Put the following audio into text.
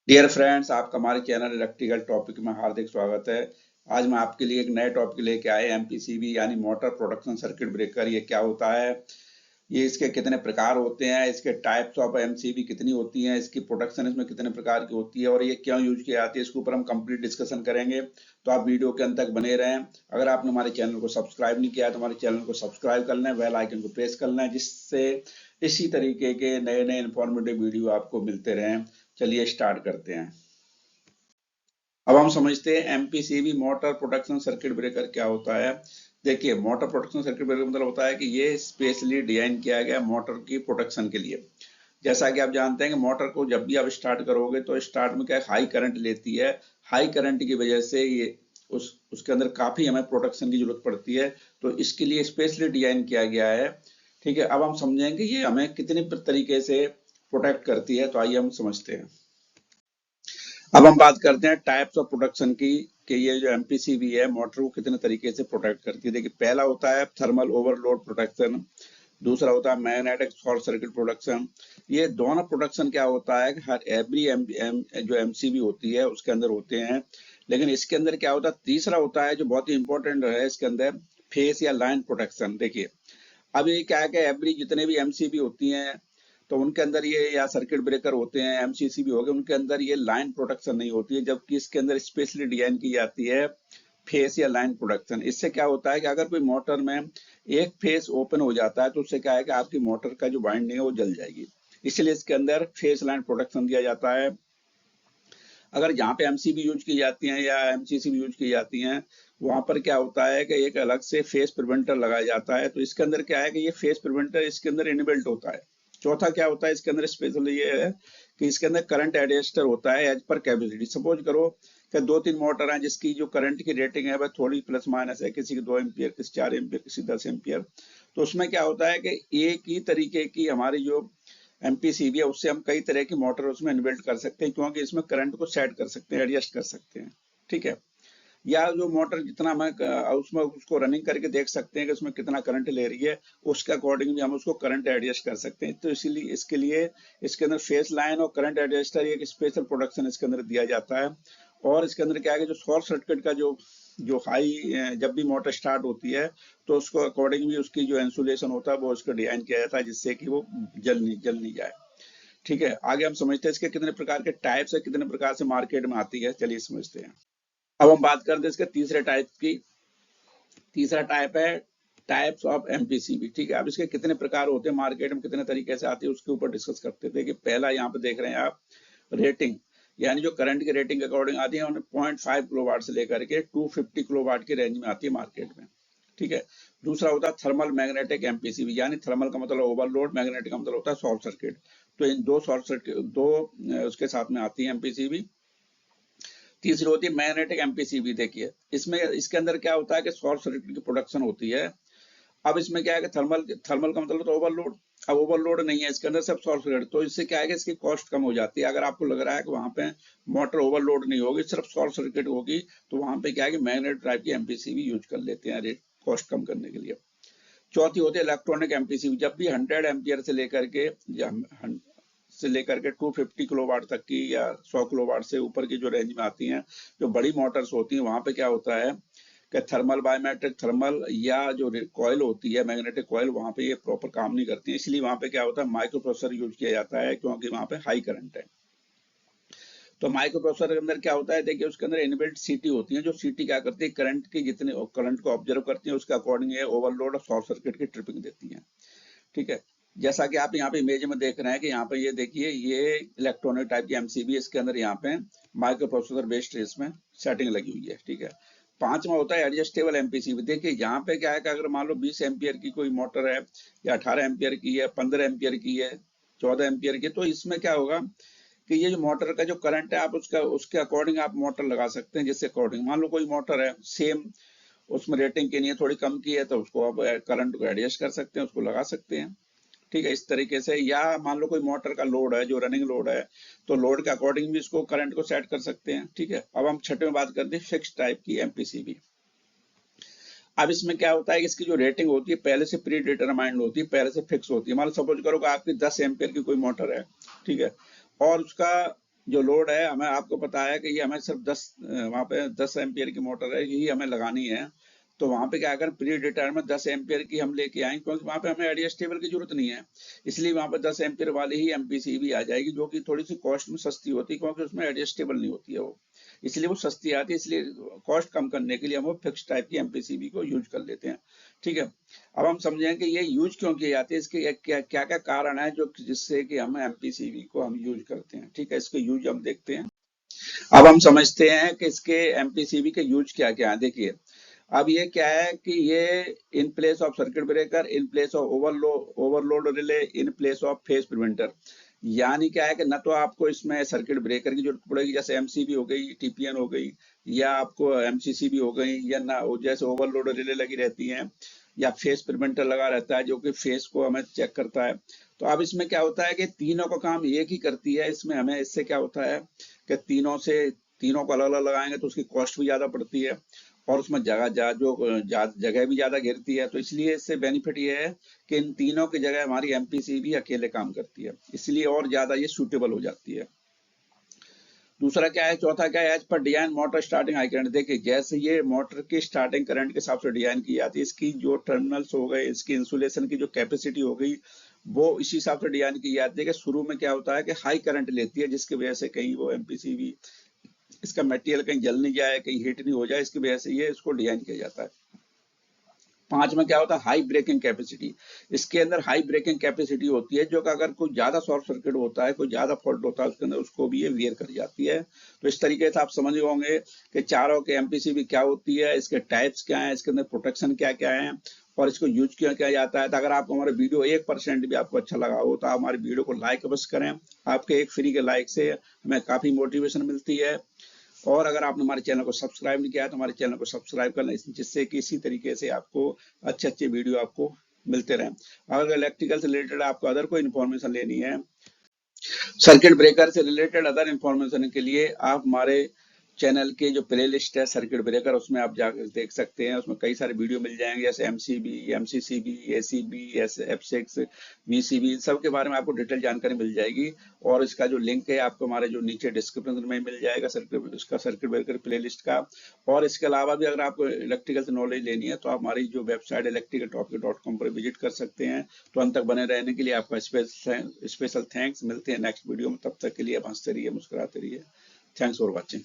Dear friends, आपका हमारे channel electrical topic में हार्दिक स्वागत है। आज मैं आपके लिए एक नए टॉपिक लेके आए एमपीसीबी यानी मोटर प्रोडक्शन सर्किट ब्रेकर। ये क्या होता है, ये इसके कितने प्रकार होते हैं, इसके टाइप्स ऑफ एमसीबी कितनी होती हैं, इसकी प्रोडक्शन इसमें कितने प्रकार की होती है और ये क्यों यूज की जाती है, इसके ऊपर हम कंप्लीट डिस्कशन करेंगे। तो आप वीडियो के अंत तक बने रहें। अगर आपने हमारे चैनल को सब्सक्राइब नहीं किया है तो हमारे चैनल को सब्सक्राइब कर लें, बेल आइकन को प्रेस कर लें, जिससे इसी तरीके के नए नए इंफॉर्मेटिव वीडियो आपको मिलते रहें। चलिए स्टार्ट करते हैं। अब हम समझते हैं MPCB motor protection circuit breaker क्या होता है। देखिए, मोटर प्रोटेक्शन सर्किट ब्रेकर मतलब होता है कि ये स्पेशली डिजाइन किया गया मोटर की प्रोटेक्शन के लिए। जैसा कि आप जानते हैं कि मोटर को जब भी आप स्टार्ट करोगे तो स्टार्ट में क्या हाई करंट लेती है। हाई करंट की वजह से ये उसके अंदर काफी हमें प्रोटेक्शन की जरूरत पड़ती है। तो इसके लिए स्पेशली डिजाइन किया गया है। ठीक है, अब हम समझेंगे ये हमें कितने तरीके से प्रोटेक्ट करती है। तो आइए हम समझते हैं। अब हम बात करते हैं टाइप्स ऑफ प्रोटेक्शन की, कि ये जो एमपीसीबी है मोटर को कितने तरीके से प्रोटेक्ट करती है। देखिए, पहला होता है थर्मल ओवरलोड प्रोटेक्शन, दूसरा होता है मैग्नेटिक शॉर्ट सर्किट प्रोटेक्शन। ये दोनों प्रोटेक्शन क्या होता है कि हर एवरी जो एमसीबी होती है उसके अंदर होते हैं। लेकिन इसके अंदर क्या होता है, तीसरा होता है जो बहुत ही इंपॉर्टेंट है इसके अंदर, फेस या लाइन प्रोटेक्शन। देखिए, अब ये क्या है कि एवरी जितने भी एमसीबी होती हैं तो उनके अंदर ये या सर्किट ब्रेकर होते हैं, एमसीसी भी हो गए, उनके अंदर ये लाइन प्रोटेक्शन नहीं होती है, जबकि इसके अंदर स्पेशली डिजाइन की जाती है फेस या लाइन प्रोटेक्शन। इससे क्या होता है कि अगर कोई मोटर में एक फेस ओपन हो जाता है तो उससे क्या है कि आपकी मोटर का जो वाइंडिंग है वो जल जाएगी। इसलिए इसके अंदर फेस लाइन प्रोटेक्शन दिया जाता है। अगर जहाँ पे एमसीबी यूज की जाती हैं या एमसीसी भी यूज की जाती हैं, वहां पर क्या होता है कि एक अलग से फेस प्रिवेंटर लगाया जाता है। तो इसके अंदर क्या है कि ये फेस प्रिवेंटर इसके अंदर इनबिल्ट होता है। चौथा क्या होता है इसके अंदर स्पेशल ये है कि इसके अंदर करंट एडजस्टर होता है एज पर कैपेसिटी। सपोज करो कि दो तीन मोटर हैं जिसकी जो करंट की रेटिंग है वह थोड़ी प्लस माइनस है, किसी की 2 एम्पियर, किसी 4 एम्पियर, किसी 10 एम्पियर। तो उसमें क्या होता है कि एक ही तरीके की हमारी जो एमपीसीबी है उससे हम कई तरह की मोटर उसमें इनबिल्ट कर सकते हैं, क्योंकि इसमें करंट को सेट कर सकते हैं, एडजस्ट कर सकते हैं। ठीक है, या जो मोटर जितना मैं उसमें उसको रनिंग करके देख सकते हैं कि उसमें कितना करंट ले रही है, उसके अकॉर्डिंग भी हम उसको करंट एडजस्ट कर सकते हैं। तो इसीलिए इसके लिए इसके अंदर फेस लाइन और करंट एडजस्टर एक स्पेशल प्रोडक्शन इसके अंदर दिया जाता है। और इसके अंदर क्या है कि जो शॉर्ट सर्किट का जो जो हाई जब भी मोटर स्टार्ट होती है तो उसको अकॉर्डिंग भी उसकी जो इंसुलेशन होता है वो उसको डिजाइन किया जाता है, जिससे कि वो जल नहीं जाए। ठीक है, आगे हम समझते हैं इसके कितने प्रकार के टाइप्स है, कितने प्रकार से मार्केट में आती है। चलिए समझते हैं। अब हम बात करते हैं इसके तीसरे टाइप की। तीसरा टाइप है टाइप्स ऑफ एमपीसीबी। ठीक है, अब इसके कितने प्रकार होते हैं, मार्केट में कितने तरीके से आती है, उसके ऊपर डिस्कस करते थे। कि पहला यहाँ पे देख रहे हैं आप, रेटिंग, यानी जो करंट की रेटिंग के अकॉर्डिंग आती है, उन्हें 0.5 किलोवाट से लेकर के 250 किलोवाट की रेंज में आती है मार्केट में। ठीक है, दूसरा होता है थर्मल मैग्नेटिक एमपीसीबी, यानी थर्मल का मतलब ओवरलोड, मैग्नेटिक का मतलब होता है शॉर्ट सर्किट। तो इन दो शॉर्ट सर्किट दो उसके साथ में आती है एमपीसीबी। तीसरी होती है मैग्नेटिक एमपीसीबी। देखिए, इसमें इसके अंदर क्या होता है कि शॉर्ट सर्किट की प्रोडक्शन होती है। अब इसमें क्या है कि थर्मल थर्मल का मतलब तो ओवरलोड। अब ओवरलोड नहीं है इसके अंदर, सब शॉर्ट सर्किट। तो इससे क्या है कि इसकी कॉस्ट कम हो जाती है। अगर आपको लग रहा है कि वहां पे मोटर ओवरलोड नहीं होगी, सिर्फ शॉर्ट सर्किट होगी, तो वहां पे क्या है कि मैग्नेट टाइप की एमपीसीबी यूज कर लेते हैं रेट कॉस्ट कम करने के लिए। चौथी होती है इलेक्ट्रॉनिक एमपीसीबी। जब भी 100 एम्पियर से लेकर के 250 किलोवाट तक की या 100 किलोवाट से ऊपर की जो रेंज में आती हैं, जो बड़ी मोटर्स होती हैं, वहां पे क्या होता है कि थर्मल बायोमेट्रिक थर्मल या जो कॉयल होती है मैग्नेटिक कॉयल, वहां पे ये प्रॉपर काम नहीं करती है। इसलिए वहां पे क्या होता है, माइक्रो प्रोसेसर यूज किया जाता है, क्योंकि वहां पे हाई करंट है। तो माइक्रो प्रोसेसर के अंदर क्या होता है, देखिए उसके अंदर इनबिल्ट सीटी होती है। जो सीटी क्या करती है, करंट की जितने करंट को ऑब्जर्व करती है उसके अकॉर्डिंग ये ओवरलोड और शॉर्ट सर्किट की ट्रिपिंग देती है। ठीक है, जैसा कि आप यहाँ पे इमेज में देख रहे हैं कि यहाँ पे ये देखिए, ये इलेक्ट्रॉनिक टाइप की एमसीबी, इसके अंदर यहाँ पे माइक्रो प्रोसेसर बेस्ड इसमें सेटिंग लगी हुई है। ठीक है, पांचवा होता है एडजस्टेबल एमपीसीबी। देखिए, यहाँ पे क्या है कि अगर मान लो 20 एम्पियर की कोई मोटर है, या 18 एम्पियर की है, 15 एम्पियर की है, 14 एम्पियर की, तो इसमें क्या होगा कि ये जो मोटर का जो करंट है, आप उसका उसके अकॉर्डिंग आप मोटर लगा सकते हैं। जिसके अकॉर्डिंग मान लो कोई मोटर है सेम, उसमें रेटिंग के लिए थोड़ी कम की है, तो उसको आप करंट को एडजस्ट कर सकते हैं, उसको लगा सकते हैं। ठीक है, इस तरीके से। या मान लो कोई मोटर का लोड है जो रनिंग लोड है, तो लोड के अकॉर्डिंग भी इसको करंट को सेट कर सकते हैं। ठीक है, अब हम छठे में बात करते हैं फिक्स टाइप की एमपीसीबी। अब इसमें क्या होता है कि इसकी जो रेटिंग होती है पहले से प्री डिटरमाइंड होती है, पहले से फिक्स होती है। मान लो सपोज करो कि आपकी 10 एम्पियर की कोई मोटर है। ठीक है, और उसका जो लोड है हमें, आपको पता है कि ये हमें सिर्फ 10 वहाँ पे 10 एम्पियर की मोटर है, यही हमें लगानी है। तो वहाँ पे क्या करें, प्री डिटरमाइंड 10 एम्पियर की हम लेके आएंगे, क्योंकि वहाँ पे हमें एडजस्टेबल की जरूरत नहीं है। इसलिए वहाँ पे 10 एम्पियर वाली ही एमपीसीबी आ जाएगी, जो कि थोड़ी सी कॉस्ट में सस्ती होती है, क्योंकि उसमें एडजस्टेबल नहीं होती है वो, इसलिए वो सस्ती आती है। इसलिए कॉस्ट कम करने के लिए हम वो फिक्स टाइप की एमपीसीबी को यूज कर लेते हैं। ठीक है, अब हम समझें कि ये यूज क्यों किए जाते हैं, इसके क्या क्या क्या कारण है जो जिससे कि हम एमपीसीबी को हम यूज करते हैं। ठीक है, इसके यूज हम देखते हैं। अब हम समझते हैं कि इसके एमपीसीबी के यूज क्या क्या है। देखिए, अब ये क्या है कि ये in place of circuit breaker, in place of overload relay, in place of phase preventer. यानी क्या है कि न तो आपको इसमें सर्किट ब्रेकर की जरूरत पड़ेगी, जैसे एमसीबी हो गई, टीपीएन हो गई, या आपको एमसीसीबी हो गई, या ना जैसे ओवरलोड रिले लगी रहती हैं, या फेस प्रिवेंटर लगा रहता है जो कि फेस को हमें चेक करता है। तो अब इसमें क्या होता है कि तीनों का काम एक ही करती है। इसमें हमें इससे क्या होता है कि तीनों को अलग अलग लगाएंगे तो उसकी कॉस्ट भी ज्यादा पड़ती है, और उसमें जगह भी ज्यादा घेरती है। तो इसलिए इससे बेनिफिट ये है कि इन तीनों की जगह हमारी एमपीसीबी अकेले काम करती है, इसलिए और ज्यादा ये सूटेबल हो जाती है। दूसरा क्या है, चौथा क्या है, as per design motor starting high current. देखिए, जैसे ये मोटर की स्टार्टिंग करंट के हिसाब से डिजाइन की जाती है, इसकी जो टर्मिनल्स हो गए, इसकी इंसुलेशन की जो कैपेसिटी हो गई, वो इसी हिसाब से डिजाइन की जाती है कि शुरू में क्या होता है कि हाई करंट लेती है, जिसकी वजह से कहीं वो एमपीसीबी, इसका मटेरियल कहीं जल नहीं जाए, कहीं हीट नहीं हो जाए, इसकी वजह से ये इसको डिजाइन किया जाता है। 5 में क्या होता है, हाई ब्रेकिंग कैपेसिटी। इसके अंदर हाई ब्रेकिंग कैपेसिटी होती है, जो कि अगर कोई ज्यादा शॉर्ट सर्किट होता है, कोई ज्यादा फॉल्ट होता है उसके अंदर, उसको भी ये वियर कर जाती है। तो इस तरीके से आप समझ होंगे कि चारों के एमपीसीबी क्या होती है, इसके टाइप्स क्या है, इसके अंदर प्रोटेक्शन क्या क्या है, और इसको यूज क्यों किया जाता है। तो अगर आपको हमारा वीडियो 1% भी आपको अच्छा लगा हो तो आप हमारे वीडियो को लाइक अवश्य करें। आपके एक फ्री के लाइक से हमें काफी मोटिवेशन मिलती है। और अगर आपने हमारे चैनल को सब्सक्राइब नहीं किया है तो हमारे चैनल को सब्सक्राइब कर लें, जिससे कि इसी तरीके से आपको अच्छे अच्छे वीडियो आपको मिलते रहें। अगर इलेक्ट्रिकल से रिलेटेड आपको अदर कोई इन्फॉर्मेशन लेनी है, सर्किट ब्रेकर से रिलेटेड अदर इन्फॉर्मेशन के लिए आप हमारे चैनल के जो प्ले लिस्ट है सर्किट ब्रेकर, उसमें आप जाकर देख सकते हैं। उसमें कई सारे वीडियो मिल जाएंगे, जैसे MCB, MCCB, ACB, F6, VCB, सब के बारे में आपको डिटेल जानकारी मिल जाएगी। और इसका जो लिंक है आपको हमारे जो नीचे डिस्क्रिप्शन में मिल जाएगा सर्किट ब्रेकर प्ले लिस्ट का। और इसके अलावा भी अगर आपको इलेक्ट्रिकल से नॉलेज लेनी है तो आप हमारी जो वेबसाइट electricaltopic.com पर विजिट कर सकते हैं। तो अंत तक बने रहने के लिए आपका स्पेशल थैंक्स। मिलते हैं नेक्स्ट वीडियो में, तब तक के लिए आप हंसते रहिए, मुस्कुराते रहिए। Thanks for watching.